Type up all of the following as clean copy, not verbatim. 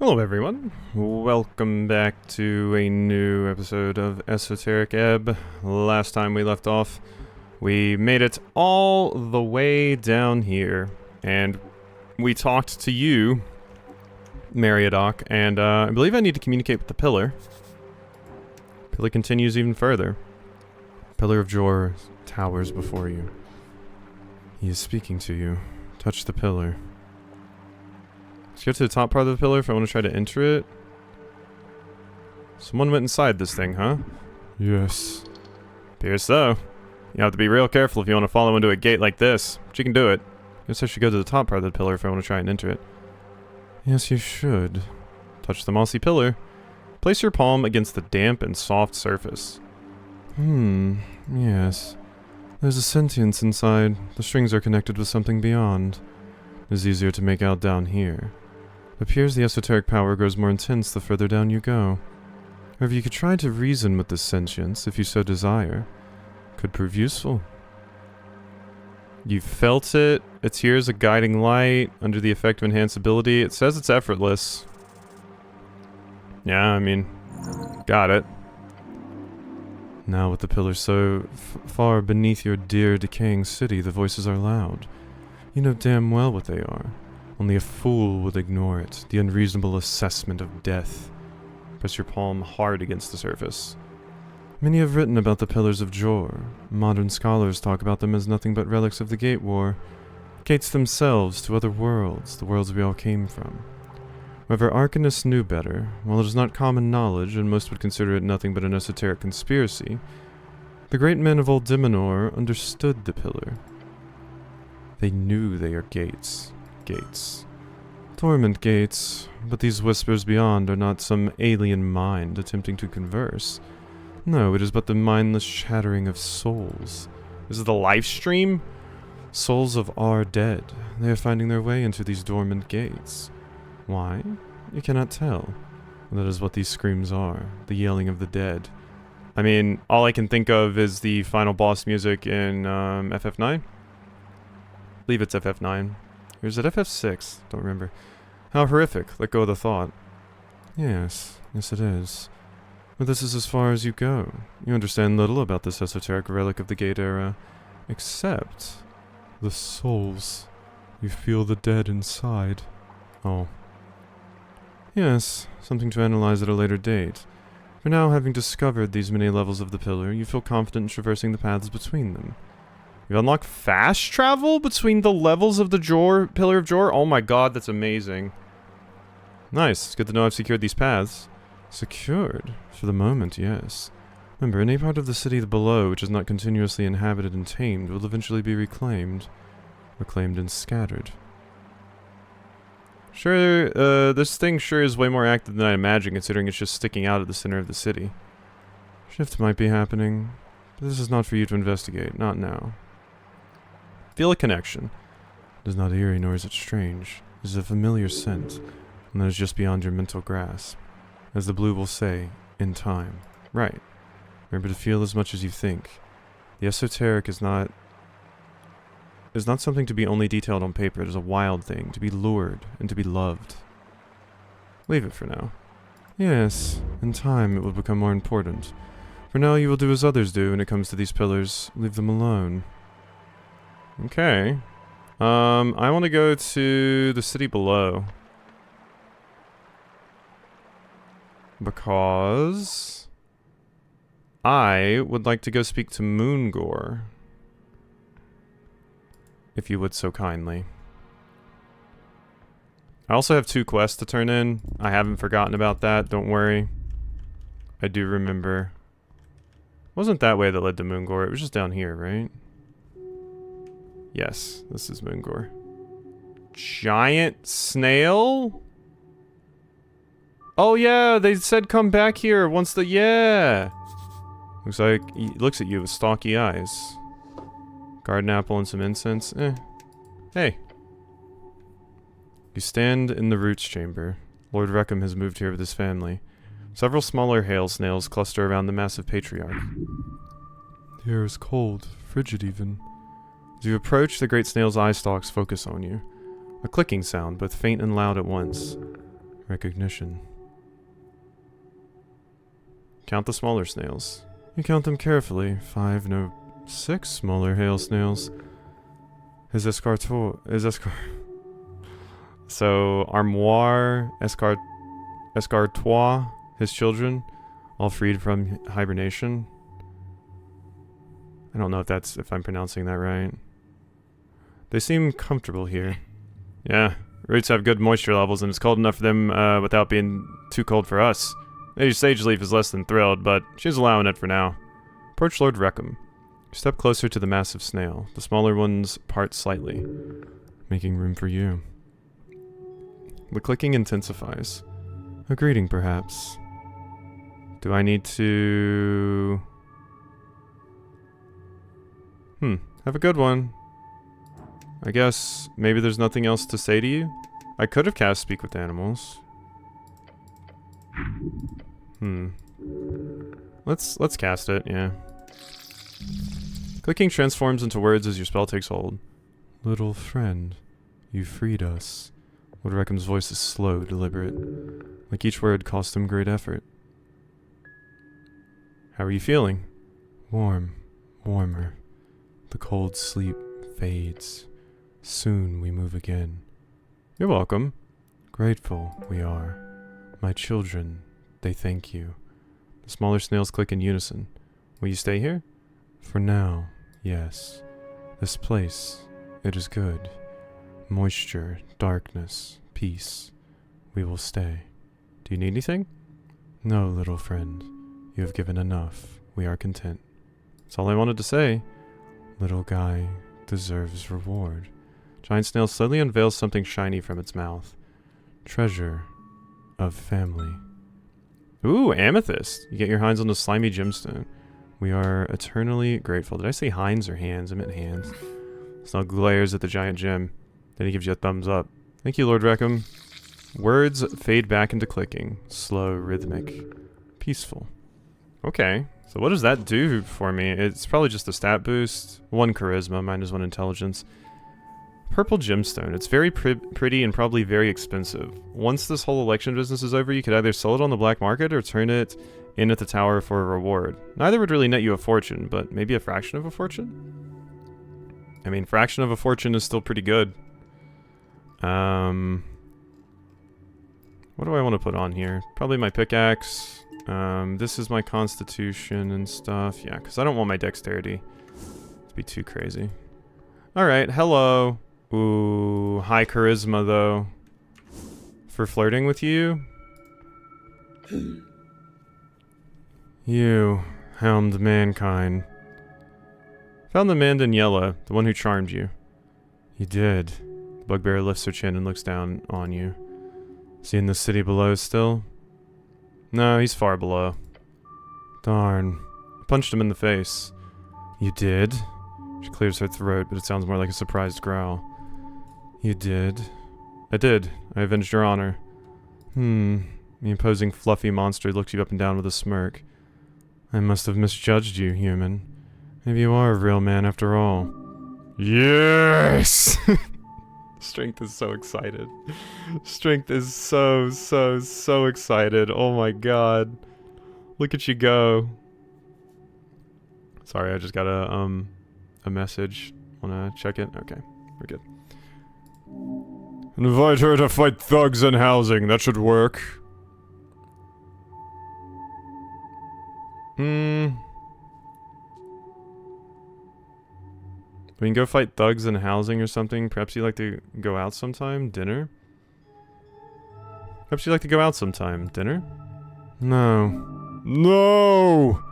Hello everyone, welcome back to a new episode of Esoteric Ebb. Last time we left off, we made it all the way down here, and we talked to you, Meriadoc, and I believe I need to communicate with the pillar. Pillar continues even further. Pillar of Jor towers before you. He is speaking to you. Touch the pillar. Let's go to the top part of the pillar if I want to try to enter it. Someone went inside this thing, huh? Yes. Appears so. You have to be real careful if you want to follow into a gate like this. But you can do it. Guess I should go to the top part of the pillar if I want to try and enter it. Yes, you should. Touch the mossy pillar. Place your palm against the damp and soft surface. Yes. There's a sentience inside. The strings are connected with something beyond. It is easier to make out down here. It appears the esoteric power grows more intense the further down you go. However, you could try to reason with this sentience, if you so desire. Could prove useful. You felt it. It's here as a guiding light, under the effect of enhanceability. It says it's effortless. Yeah, I mean, got it. Now with the pillar so far beneath your dear decaying city, the voices are loud. You know damn well what they are. Only a fool would ignore it. The unreasonable assessment of death. Press your palm hard against the surface. Many have written about the Pillars of Jor. Modern scholars talk about them as nothing but relics of the Gate War. Gates themselves to other worlds, the worlds we all came from. However, Arcanists knew better. While it is not common knowledge, and most would consider it nothing but an esoteric conspiracy, the great men of old Dimenor understood the Pillar. They knew they are gates. Gates. Dormant gates, but these whispers beyond are not some alien mind attempting to converse. No, it is but the mindless chattering of souls. This is the live stream? Souls of our dead. They are finding their way into these dormant gates. Why? You cannot tell. That is what these screams are. The yelling of the dead. I mean, all I can think of is the final boss music in FF9. I believe it's FF9. Or is it FF6? Don't remember. How horrific. Let go of the thought. Yes it is. But this is as far as you go. You understand little about this esoteric relic of the Gate era. Except the souls. You feel the dead inside. Oh. Yes, something to analyze at a later date. For now, having discovered these many levels of the pillar, you feel confident in traversing the paths between them. You unlock fast travel between the levels of the Pillar of Jor? Oh my god, that's amazing. Nice, it's good to know I've secured these paths. Secured? For the moment, yes. Remember, any part of the city below which is not continuously inhabited and tamed will eventually be reclaimed. Reclaimed and scattered. Sure, this thing sure is way more active than I imagined, considering it's just sticking out at the center of the city. Shift might be happening, but this is not for you to investigate, not now. Feel a connection. It is not eerie, nor is it strange. It is a familiar scent, and that is just beyond your mental grasp. As the blue will say, in time. Right. Remember to feel as much as you think. The esoteric is not something to be only detailed on paper. It is a wild thing, to be lured and to be loved. Leave it for now. Yes, in time it will become more important. For now you will do as others do when it comes to these pillars. Leave them alone. Okay. I want to go to the city below. Because I would like to go speak to Moongore. If you would so kindly. I also have 2 quests to turn in. I haven't forgotten about that, don't worry. I do remember. It wasn't that way that led to Moongore, it was just down here, right? Yes, this is Moongore. Giant snail? Oh yeah, they said come back here once the... Yeah! Looks like he looks at you with stalky eyes. Garden apple and some incense. Hey. You stand in the roots chamber. Lord Reckham has moved here with his family. Several smaller hail snails cluster around the massive patriarch. The air is cold, frigid even. As you approach, the great snail's eye stalks focus on you. A clicking sound, both faint and loud at once. Recognition. Count the smaller snails. You count them carefully. 5, no, 6 smaller hail snails. His So, Armoire, Escartois, his children, all freed from hibernation. I don't know if I'm pronouncing that right. They seem comfortable here. Yeah, roots have good moisture levels, and it's cold enough for them without being too cold for us. Lady Sageleaf is less than thrilled, but she's allowing it for now. Approach Lord Reckham. Step closer to the massive snail. The smaller ones part slightly, making room for you. The clicking intensifies. A greeting, perhaps. Do I need to... have a good one. I guess maybe there's nothing else to say to you? I could have cast Speak with Animals. Let's cast it, yeah. Clicking transforms into words as your spell takes hold. Little friend, you freed us. Lord Reckham's voice is slow, deliberate. Like each word cost him great effort. How are you feeling? Warm, warmer. The cold sleep fades. Soon we move again. You're welcome. Grateful we are. My children, they thank you. The smaller snails click in unison. Will you stay here? For now, yes. This place, it is good. Moisture, darkness, peace. We will stay. Do you need anything? No, little friend. You have given enough. We are content. That's all I wanted to say. Little guy deserves reward. Giant snail slowly unveils something shiny from its mouth. Treasure of family. Ooh, amethyst. You get your hands on the slimy gemstone. We are eternally grateful. Did I say hinds or hands? I meant hands. Snail glares at the giant gem. Then he gives you a thumbs up. Thank you, Lord Reckham. Words fade back into clicking. Slow, rhythmic, peaceful. Okay. So what does that do for me? It's probably just a stat boost. 1 charisma, -1 intelligence. Purple gemstone. It's very pretty and probably very expensive. Once this whole election business is over, you could either sell it on the black market or turn it in at the tower for a reward. Neither would really net you a fortune, but maybe a fraction of a fortune? I mean, fraction of a fortune is still pretty good. What do I want to put on here? Probably my pickaxe. This is my constitution and stuff. Yeah, because I don't want my dexterity to be too crazy. Alright, hello. Ooh, high charisma though. For flirting with you? You helmed mankind. Found the man in yellow, the one who charmed you. You did. The bugbear lifts her chin and looks down on you. Is he in the city below still? No, he's far below. Darn. I punched him in the face. You did? She clears her throat, but it sounds more like a surprised growl. You did? I did. I avenged your honor. The imposing fluffy monster looks you up and down with a smirk. I must have misjudged you, human. Maybe you are a real man after all. Yes! Strength is so excited. Strength is so excited. Oh my god. Look at you go. Sorry, I just got a message. Wanna check it? Okay, we're good. Invite her to fight thugs in housing. That should work. We can go fight thugs in housing or something. Perhaps you'd like to go out sometime? Dinner? Perhaps you'd like to go out sometime? Dinner? No. No!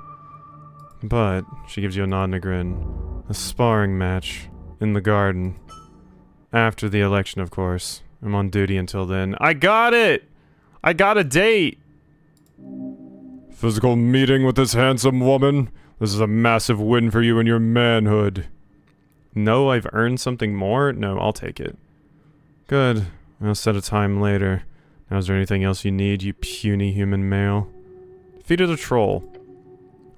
But, she gives you a nod and a grin. A sparring match. In the garden. After the election, of course. I'm on duty until then. I got it! I got a date! Physical meeting with this handsome woman? This is a massive win for you and your manhood. No, I've earned something more? No, I'll take it. Good. I'll set a time later. Now, is there anything else you need, you puny human male? Defeated a troll.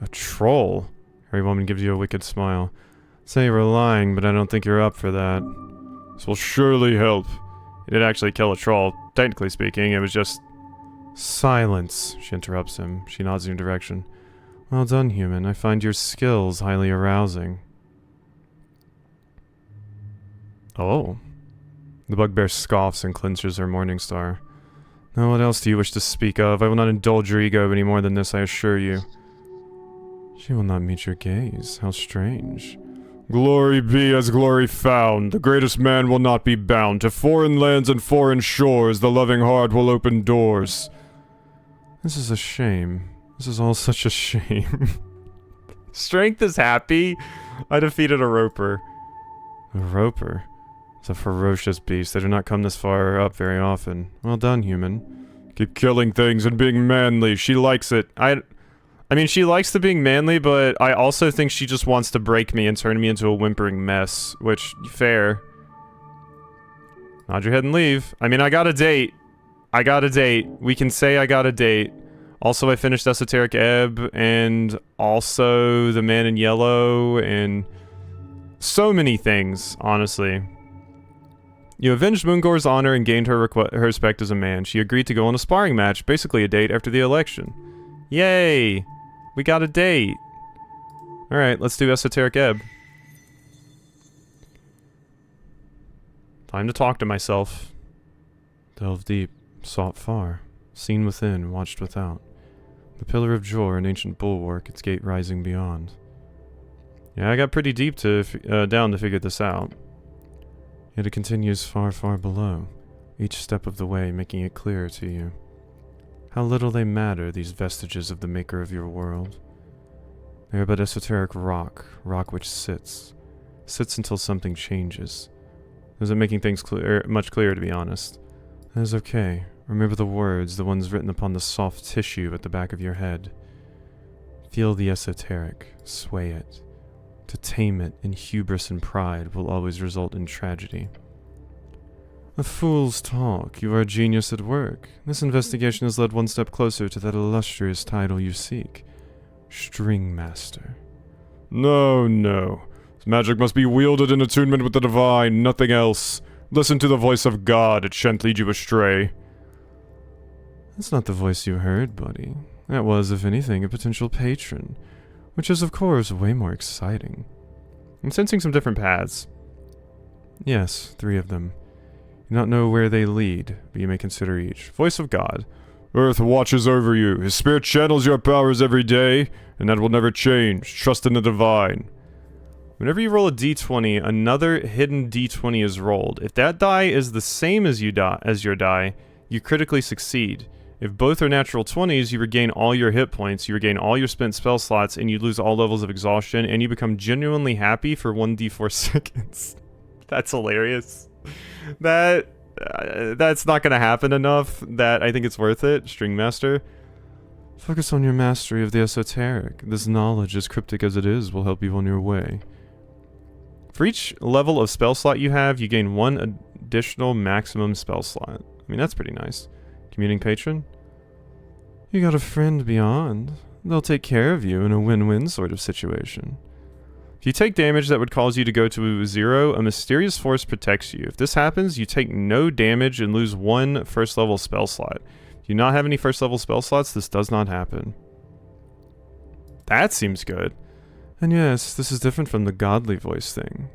A troll? Hairy woman gives you a wicked smile. Say you were lying, but I don't think you're up for that. This will surely help. You did actually kill a troll. Technically speaking, it was just Silence, she interrupts him. She nods in your direction. Well done, human. I find your skills highly arousing. Oh. The bugbear scoffs and clenches her morning star. Now what else do you wish to speak of? I will not indulge your ego any more than this, I assure you. She will not meet your gaze. How strange. Glory be as glory found. The greatest man will not be bound. To foreign lands and foreign shores, the loving heart will open doors. This is a shame. This is all such a shame. Strength is happy. I defeated a roper. A roper? It's a ferocious beast. They do not come this far up very often. Well done, human. Keep killing things and being manly. She likes it. I mean, she likes the being manly, but I also think she just wants to break me and turn me into a whimpering mess, which, fair. Nod your head and leave. I mean, I got a date. I got a date. We can say I got a date. Also, I finished Esoteric Ebb, and also The Man in Yellow, and so many things, honestly. You avenged Moongore's honor and gained her respect as a man. She agreed to go on a sparring match, basically a date after the election. Yay! We got a date. Alright, let's do Esoteric Ebb. Time to talk to myself. Delve deep, sought far, seen within, watched without. The pillar of Jor, an ancient bulwark, its gate rising beyond. Yeah, I got pretty deep down to figure this out. Yet it continues far, far below, each step of the way making it clearer to you. How little they matter, these vestiges of the maker of your world. They are but esoteric rock which sits until something changes. Isn't making things much clearer, to be honest. That is okay. Remember the words, the ones written upon the soft tissue at the back of your head. Feel the esoteric, sway it. To tame it in hubris and pride will always result in tragedy. A fool's talk. You are a genius at work. This investigation has led one step closer to that illustrious title you seek. String Master. No, no. This magic must be wielded in attunement with the divine, nothing else. Listen to the voice of God, it shan't lead you astray. That's not the voice you heard, buddy. That was, if anything, a potential patron. Which is, of course, way more exciting. I'm sensing some different paths. Yes, 3 of them. You do not know where they lead, but you may consider each. Voice of God. Earth watches over you. His spirit channels your powers every day, and that will never change. Trust in the divine. Whenever you roll a d20, another hidden d20 is rolled. If that die is the same as your die, you critically succeed. If both are natural 20s, you regain all your hit points, you regain all your spent spell slots, and you lose all levels of exhaustion, and you become genuinely happy for 1d4 seconds. That's hilarious. That's not gonna happen enough that I think it's worth it. String Master. Focus on your mastery of the esoteric. This knowledge, as cryptic as it is, will help you on your way. For each level of spell slot you have, you gain 1 additional maximum spell slot. I mean, that's pretty nice. Communing Patron. You got a friend beyond. They'll take care of you in a win-win sort of situation. If you take damage that would cause you to go to 0, a mysterious force protects you. If this happens, you take no damage and lose 1 first level spell slot. If you not have any first level spell slots, this does not happen. That seems good. And yes, this is different from the godly voice thing,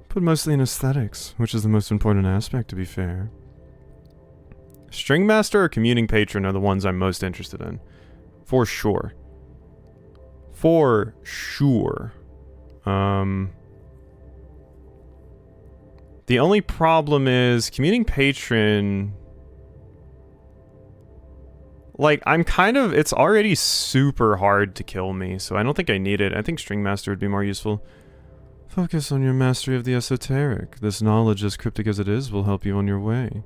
but mostly in aesthetics, which is the most important aspect, to be fair. String Master or Communing Patron are the ones I'm most interested in. For sure. For sure. The only problem is Communing Patron... Like, it's already super hard to kill me, so I don't think I need it. I think String Master would be more useful. Focus on your mastery of the esoteric. This knowledge, as cryptic as it is, will help you on your way.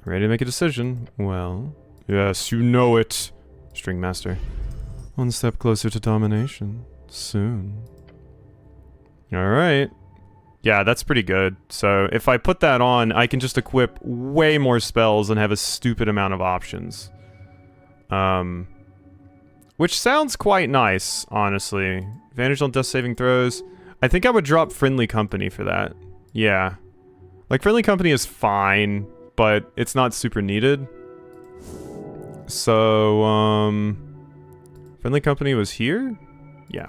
Ready to make a decision? Well... Yes, you know it. String Master. One step closer to domination. Soon. Alright. Yeah, that's pretty good. So, if I put that on, I can just equip way more spells and have a stupid amount of options. Which sounds quite nice, honestly. Advantage on death saving throws. I think I would drop Friendly Company for that. Yeah. Like, Friendly Company is fine, but it's not super needed. So, friendly company was here? Yeah.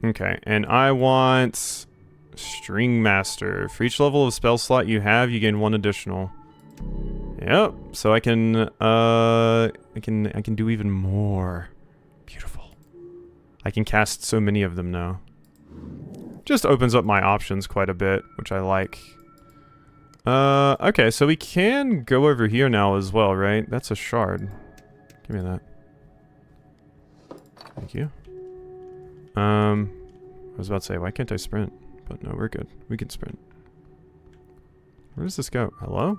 Okay, and I want String Master. For each level of spell slot you have, you gain 1 additional. Yep, so I can do even more. Beautiful. I can cast so many of them now. Just opens up my options quite a bit, which I like. Okay, so we can go over here now as well, right? That's a shard. Give me that. Thank you. I was about to say, why can't I sprint? But no, we're good. We can sprint. Where does this go? Hello?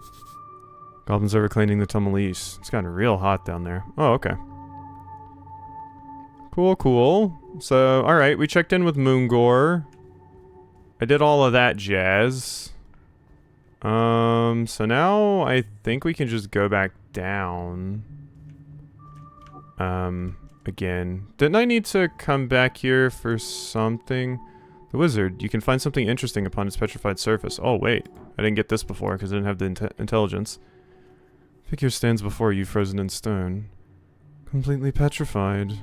Goblins are reclaiming the Tummel East. It's gotten real hot down there. Oh, okay. Cool, cool. So, alright, we checked in with Moongore. I did all of that jazz. So now I think we can just go back down. Again. Didn't I need to come back here for something? The wizard. You can find something interesting upon its petrified surface. Oh, wait. I didn't get this before because I didn't have the intelligence. Figure stands before you, frozen in stone. Completely petrified.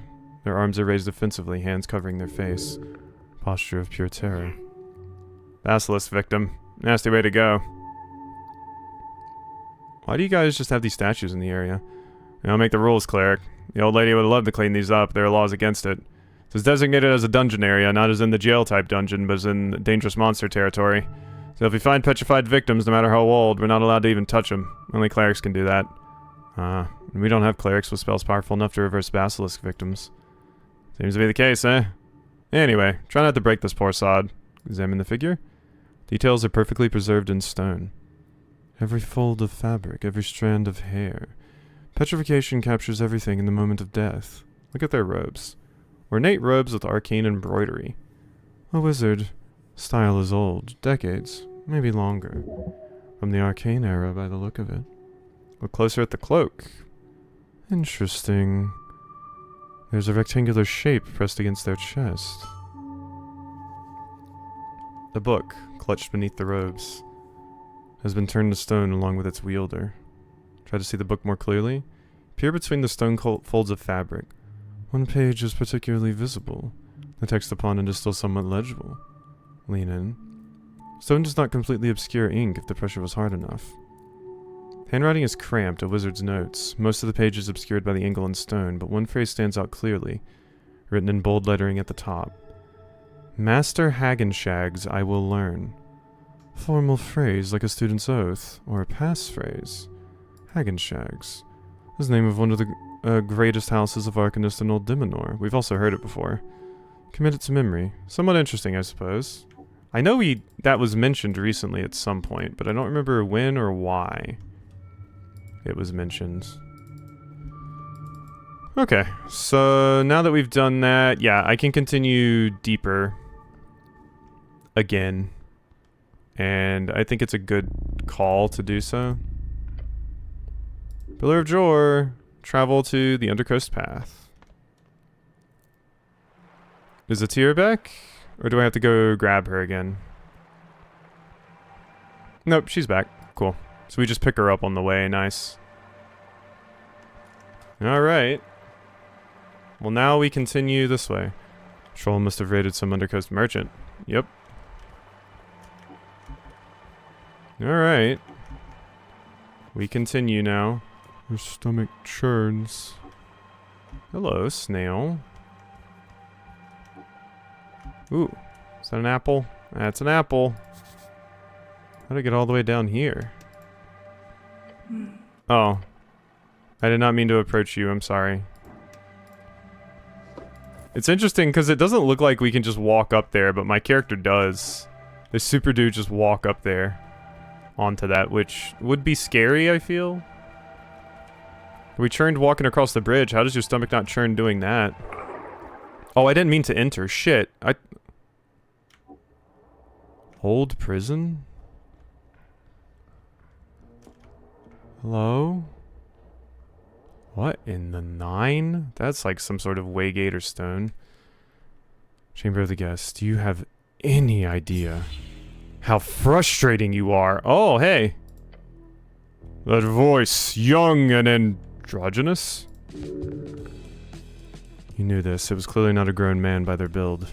Their arms are raised defensively, hands covering their face. Posture of pure terror. Basilisk victim. Nasty way to go. Why do you guys just have these statues in the area? You know, make the rules, cleric. The old lady would love to clean these up. There are laws against it. This is designated as a dungeon area, not as in the jail-type dungeon, but as in dangerous monster territory. So if we find petrified victims, no matter how old, we're not allowed to even touch them. Only clerics can do that. And we don't have clerics with spells powerful enough to reverse basilisk victims. Seems to be the case, eh? Anyway, try not to break this poor sod. Examine the figure. Details are perfectly preserved in stone. Every fold of fabric, every strand of hair. Petrification captures everything in the moment of death. Look at their robes. Ornate robes with arcane embroidery. A wizard. Style is old. Decades. Maybe longer. From the arcane era by the look of it. Look closer at the cloak. Interesting. There's a rectangular shape pressed against their chest. The book, clutched beneath the robes, has been turned to stone along with its wielder. Try to see the book more clearly. Peer between the stone folds of fabric. One page is particularly visible. The text upon it is still somewhat legible. Lean in. Stone does not completely obscure ink if the pressure was hard enough. Handwriting is cramped, a wizard's notes. Most of the page is obscured by the angle in stone, but one phrase stands out clearly, written in bold lettering at the top. Master Hagenshags, I will learn. Formal phrase like a student's oath, or a passphrase. Hagenshags is the name of one of the greatest houses of Arcanist and Old Dimenor. We've also heard it before. Commit it to memory. Somewhat interesting, I suppose. I know that was mentioned recently at some point, but I don't remember when or why it was mentioned. Okay, so now that we've done that, yeah, I can continue deeper again. And I think it's a good call to do so. Pillar of Jor. Travel to the Undercoast Path. Is Atira back? Or do I have to go grab her again? Nope, she's back. Cool. So we just pick her up on the way. Nice. Alright. Well, now we continue this way. Troll must have raided some Undercoast merchant. Yep. Alright. We continue now. Her stomach churns. Hello, snail. Ooh. Is that an apple? That's an apple. How did I get all the way down here? Oh. I did not mean to approach you, I'm sorry. It's interesting because it doesn't look like we can just walk up there, but my character does. They super do just walk up there onto that, which would be scary, I feel. We churned walking across the bridge. How does your stomach not churn doing that? Oh, I didn't mean to enter. Shit. Old prison? Hello? What in the 9? That's like some sort of waygate or stone. Chamber of the Guests. Do you have any idea how frustrating you are? Oh, hey. That voice, young and androgynous? You knew this. It was clearly not a grown man by their build.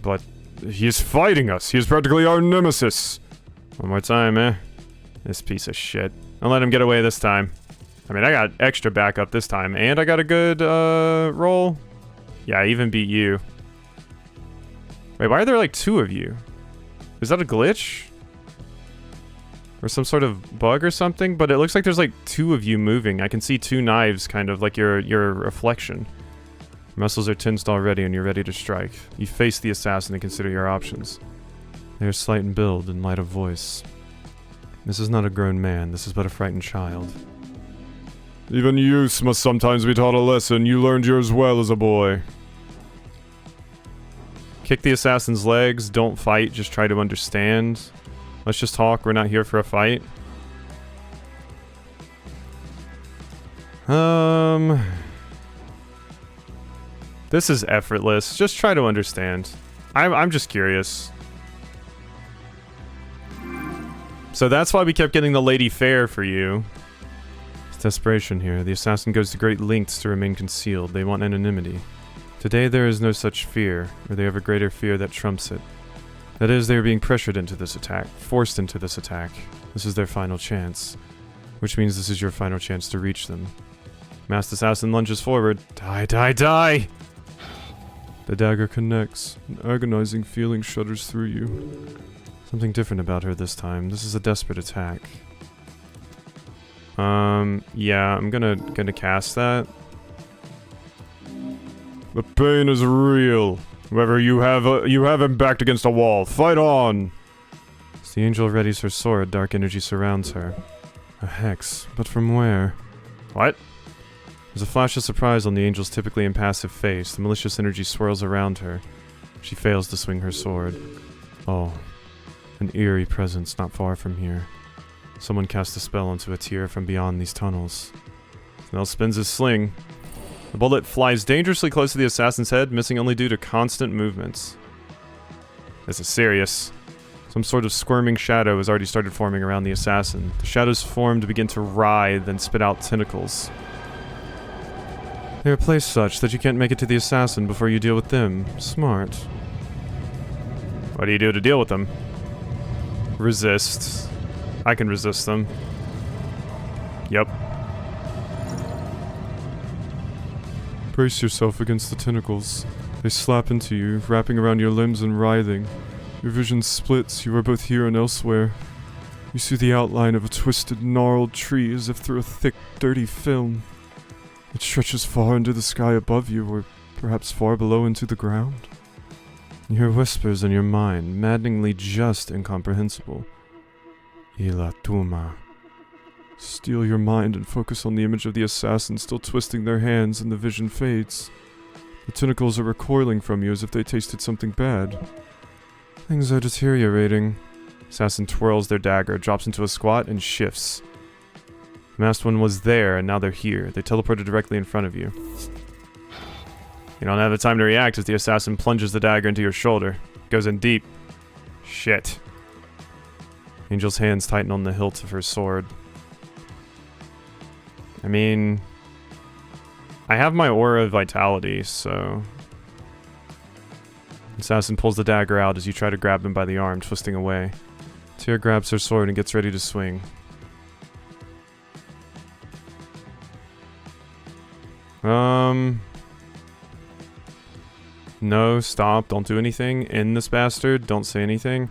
But he is fighting us. He is practically our nemesis. One more time, eh? This piece of shit. I'll let him get away this time. I mean, I got extra backup this time, and I got a good, roll. Yeah, I even beat you. Wait, why are there like 2 of you? Is that a glitch? Or some sort of bug or something? But it looks like there's like 2 of you moving. I can see 2 knives, kind of, like your reflection. Your muscles are tensed already and you're ready to strike. You face the assassin and consider your options. They are slight in build and light of voice. This is not a grown man, this is but a frightened child. Even youths must sometimes be taught a lesson. You learned yours well as a boy. Kick the assassin's legs, don't fight, just try to understand. Let's just talk, we're not here for a fight. This is effortless, just try to understand. I'm just curious. So that's why we kept getting the Lady Fair for you. It's desperation here. The assassin goes to great lengths to remain concealed. They want anonymity. Today there is no such fear, or they have a greater fear that trumps it. That is, they are being pressured into this attack, forced into this attack. This is their final chance. Which means this is your final chance to reach them. Masked assassin lunges forward. Die, die, die! The dagger connects. An agonizing feeling shudders through you. Something different about her this time. This is a desperate attack. Yeah, I'm gonna cast that. The pain is real. Whoever you have him backed against a wall. Fight on! As the angel readies her sword, dark energy surrounds her. A hex, but from where? What? There's a flash of surprise on the angel's typically impassive face. The malicious energy swirls around her. She fails to swing her sword. Oh. An eerie presence not far from here. Someone cast a spell onto a tier from beyond these tunnels. Snell spins his sling. The bullet flies dangerously close to the assassin's head, missing only due to constant movements. This is serious. Some sort of squirming shadow has already started forming around the assassin. The shadows form to begin to writhe, then spit out tentacles. They are placed such that you can't make it to the assassin before you deal with them. Smart. What do you do to deal with them? Resist. I can resist them. Yep. Brace yourself against the tentacles. They slap into you, wrapping around your limbs and writhing. Your vision splits, you are both here and elsewhere. You see the outline of a twisted, gnarled tree as if through a thick, dirty film. It stretches far into the sky above you, or perhaps far below into the ground. You hear whispers in your mind, maddeningly just incomprehensible. Ila Tuma. Steel your mind and focus on the image of the assassin still twisting their hands, and the vision fades. The tentacles are recoiling from you as if they tasted something bad. Things are deteriorating. Assassin twirls their dagger, drops into a squat, and shifts. The masked one was there, and now they're here. They teleported directly in front of you. You don't have the time to react as the assassin plunges the dagger into your shoulder. Goes in deep. Shit. Angel's hands tighten on the hilt of her sword. I mean, I have my aura of vitality, so... Assassin pulls the dagger out as you try to grab him by the arm, twisting away. Tyr grabs her sword and gets ready to swing. No, stop, don't do anything. End this bastard, don't say anything.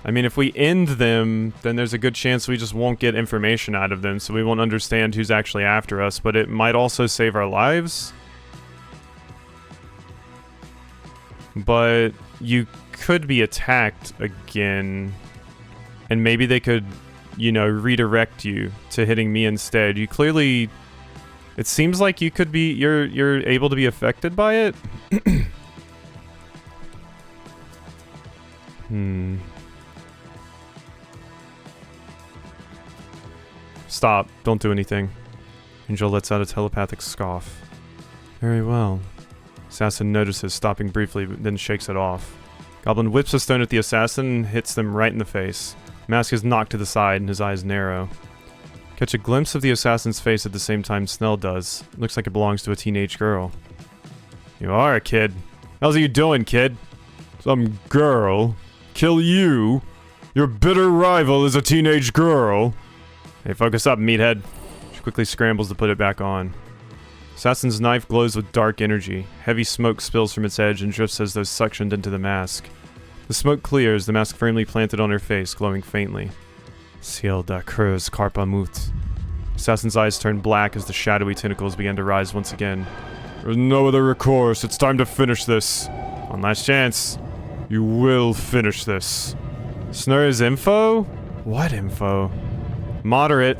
I mean, if we end them, then there's a good chance we just won't get information out of them, so we won't understand who's actually after us, but it might also save our lives. But you could be attacked again, and maybe they could, you know, redirect you to hitting me instead. You clearly... It seems like you could be... You're able to be affected by it? Stop. Don't do anything. Angel lets out a telepathic scoff. Very well. Assassin notices, stopping briefly, then shakes it off. Goblin whips a stone at the assassin and hits them right in the face. Mask is knocked to the side and his eyes narrow. Catch a glimpse of the assassin's face at the same time Snell does. Looks like it belongs to a teenage girl. You are a kid. How's you doing, kid? Some girl? Kill you? Your bitter rival is a teenage girl. Hey, focus up, meathead. She quickly scrambles to put it back on. Assassin's knife glows with dark energy. Heavy smoke spills from its edge and drifts as though suctioned into the mask. The smoke clears, the mask firmly planted on her face, glowing faintly. Ciel da Cruz Carpa Mut. Assassin's eyes turn black as the shadowy tentacles begin to rise once again. There's no other recourse. It's time to finish this. One last chance. You will finish this. Snur's info? What info? Moderate.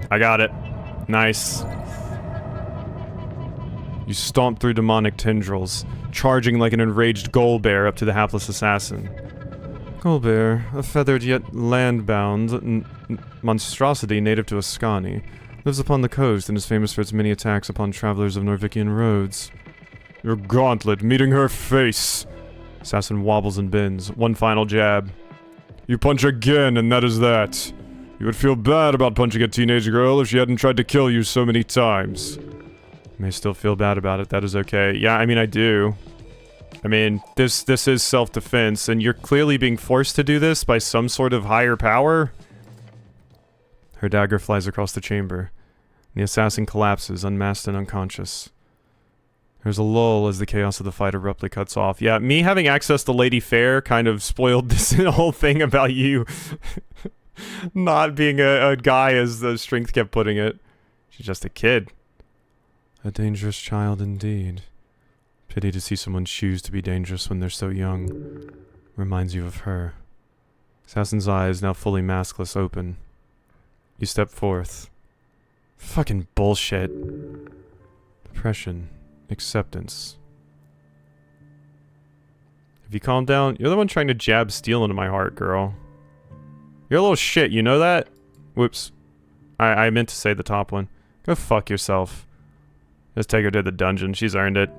I got it. Nice. You stomp through demonic tendrils, charging like an enraged ghoul-bear up to the hapless assassin. Ghoul-bear, a feathered yet land-bound monstrosity native to Ascani, lives upon the coast and is famous for its many attacks upon travelers of Norvikian roads. Your gauntlet meeting her face! Assassin wobbles and bends. One final jab. You punch again, and that is that. You would feel bad about punching a teenage girl if she hadn't tried to kill you so many times. You may still feel bad about it, that is okay. Yeah, I mean, I do. I mean, this is self-defense, and you're clearly being forced to do this by some sort of higher power. Her dagger flies across the chamber. The assassin collapses, unmasked and unconscious. There's a lull as the chaos of the fight abruptly cuts off. Yeah, me having access to Lady Fair kind of spoiled this whole thing about you not being a guy, as the strength kept putting it. She's just a kid. A dangerous child indeed. Pity to see someone choose to be dangerous when they're so young. Reminds you of her. Assassin's eyes, now fully maskless, open. You step forth. Fucking bullshit. Depression. Acceptance. Have you calmed down? You're the one trying to jab steel into my heart, girl. You're a little shit, you know that? Whoops. I meant to say the top one. Go fuck yourself. Just take her to the dungeon. She's earned it.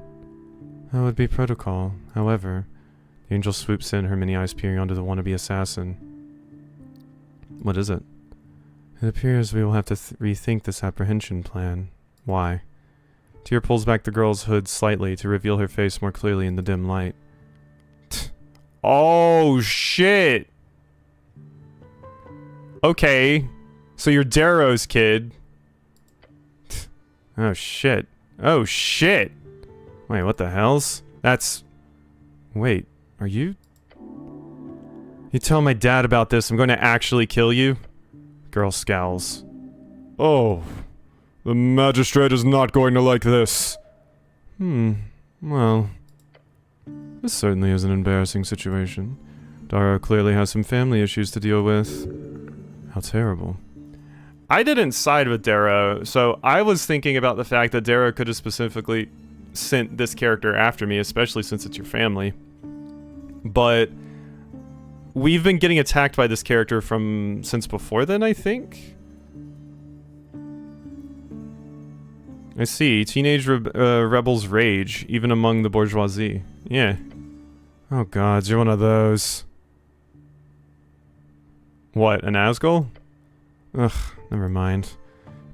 That would be protocol. However, the angel swoops in, her many eyes peering onto the wannabe assassin. What is it? It appears we will have to rethink this apprehension plan. Why? Tyr pulls back the girl's hood slightly to reveal her face more clearly in the dim light. Oh, shit! Okay. So you're Darrow's kid. Oh, shit. Oh, shit! Wait, what the hell's? That's... Wait, are you... You tell my dad about this, I'm going to actually kill you? Girl scowls. Oh... The magistrate is not going to like this. Well... This certainly is an embarrassing situation. Darrow clearly has some family issues to deal with. How terrible. I didn't side with Darrow, so I was thinking about the fact that Darrow could have specifically sent this character after me, especially since it's your family. But... We've been getting attacked by this character since before then, I think? I see. Teenage rebels rage, even among the bourgeoisie. Yeah. Oh gods, you're one of those. What, an Asgul? Ugh, never mind.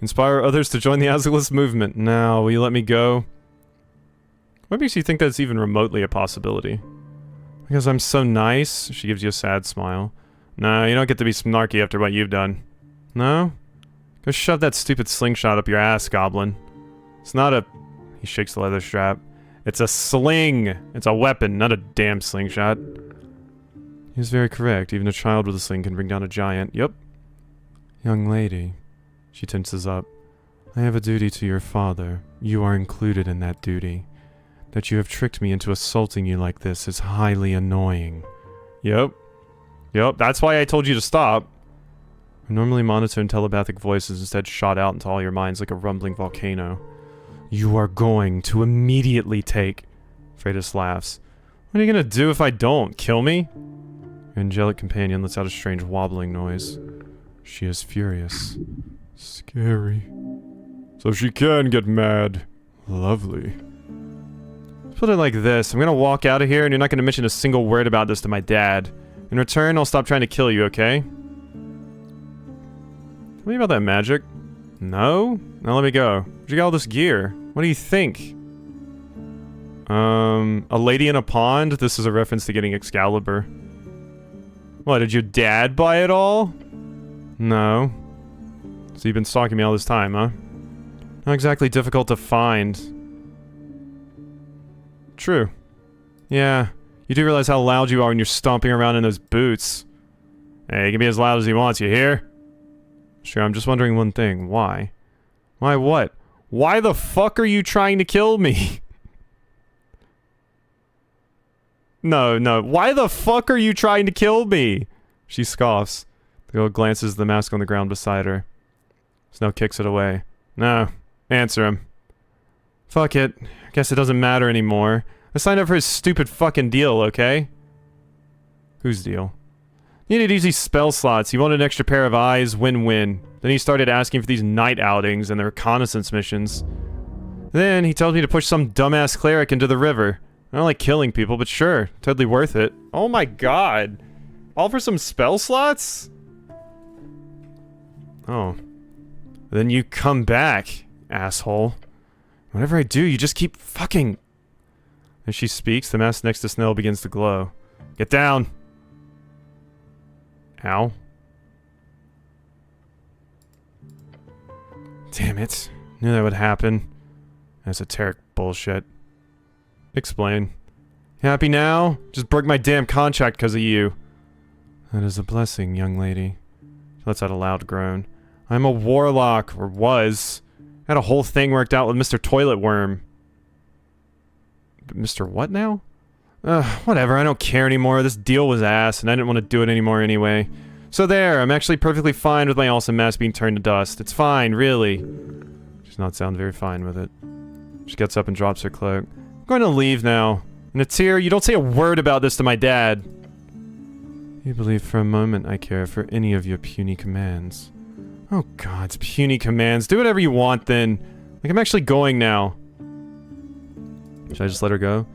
Inspire others to join the Asgulist movement. Now, will you let me go? What makes you think that's even remotely a possibility? Because I'm so nice? She gives you a sad smile. No, you don't get to be snarky after what you've done. No? Go shove that stupid slingshot up your ass, goblin. It's not a... He shakes the leather strap. It's a sling! It's a weapon, not a damn slingshot. He's very correct. Even a child with a sling can bring down a giant. Yep. Young lady. She tenses up. I have a duty to your father. You are included in that duty. That you have tricked me into assaulting you like this is highly annoying. Yep. Yep, that's why I told you to stop. Her normally monotone telepathic voice is instead shot out into all your minds like a rumbling volcano. You are going to immediately take... Freitas laughs. What are you gonna do if I don't? Kill me? Your angelic companion lets out a strange wobbling noise. She is furious. Scary. So she can get mad. Lovely. Let's put it like this. I'm gonna walk out of here and you're not gonna mention a single word about this to my dad. In return, I'll stop trying to kill you, okay? Tell me about that magic. No? Now let me go. Where'd you get all this gear? What do you think? A lady in a pond? This is a reference to getting Excalibur. What, did your dad buy it all? No. So you've been stalking me all this time, huh? Not exactly difficult to find. True. Yeah. You do realize how loud you are when you're stomping around in those boots. Hey, he can be as loud as he wants, you hear? Sure, I'm just wondering one thing. Why? Why what? Why the fuck are you trying to kill me? No. Why the fuck are you trying to kill me? She scoffs. The girl glances at the mask on the ground beside her. Snow kicks it away. No. Answer him. Fuck it. Guess it doesn't matter anymore. I signed up for his stupid fucking deal, okay? Whose deal? Needed easy spell slots. He wanted an extra pair of eyes. Win-win. Then he started asking for these night outings and the reconnaissance missions. Then he tells me to push some dumbass cleric into the river. I don't like killing people, but sure. Totally worth it. Oh my god. All for some spell slots? Oh. Then you come back, asshole. Whatever I do, you just keep fucking... As she speaks, the mask next to Snell begins to glow. Get down! Ow. Damn it. Knew that would happen. Esoteric bullshit. Explain. Happy now? Just broke my damn contract because of you. That is a blessing, young lady. She lets out a loud groan. I'm a warlock, or was. Had a whole thing worked out with Mr. Toilet Worm. But Mr. what now? Whatever, I don't care anymore. This deal was ass, and I didn't want to do it anymore anyway. So there, I'm actually perfectly fine with my awesome mask being turned to dust. It's fine, really. She does not sound very fine with it. She gets up and drops her cloak. I'm going to leave now. And it's here, you don't say a word about this to my dad. You believe for a moment I care for any of your puny commands. Oh god, it's puny commands. Do whatever you want then. Like, I'm actually going now. Should I just let her go?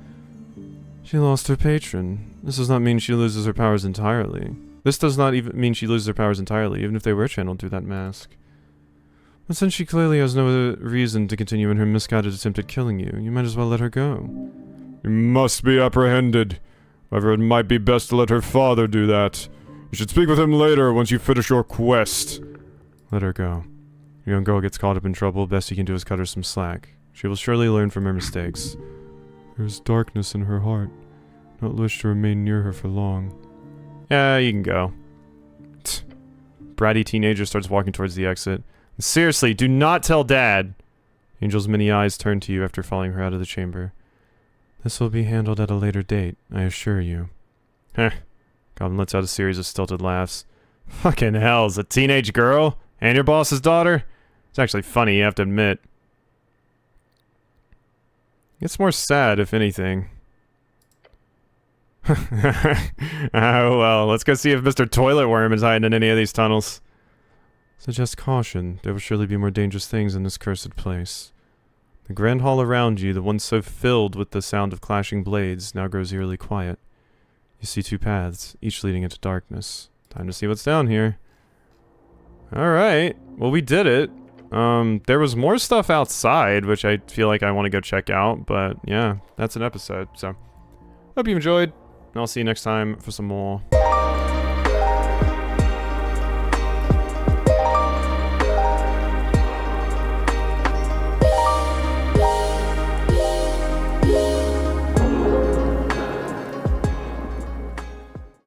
She lost her patron. This does not mean she loses her powers entirely. This does not even mean she loses her powers entirely, even if they were channeled through that mask. But since she clearly has no other reason to continue in her misguided attempt at killing you, you might as well let her go. You must be apprehended. However, it might be best to let her father do that. You should speak with him later once you finish your quest. Let her go. Your young girl gets caught up in trouble, best you can do is cut her some slack. She will surely learn from her mistakes. There is darkness in her heart. Not wish to remain near her for long. Yeah, you can go. Bratty teenager starts walking towards the exit. Seriously, do not tell Dad! Angel's many eyes turn to you after following her out of the chamber. This will be handled at a later date, I assure you. Heh. Goblin lets out a series of stilted laughs. Fucking hell, is a teenage girl? And your boss's daughter? It's actually funny, you have to admit. It's more sad, if anything. Oh well, let's go see if Mr. Toilet Worm is hiding in any of these tunnels. Suggest caution. There will surely be more dangerous things in this cursed place. The grand hall around you, the one so filled with the sound of clashing blades, now grows eerily quiet. You see two paths, each leading into darkness. Time to see what's down here. Alright, well we did it. There was more stuff outside, which I feel like I want to go check out, but yeah, that's an episode, so. Hope you enjoyed, and I'll see you next time for some more.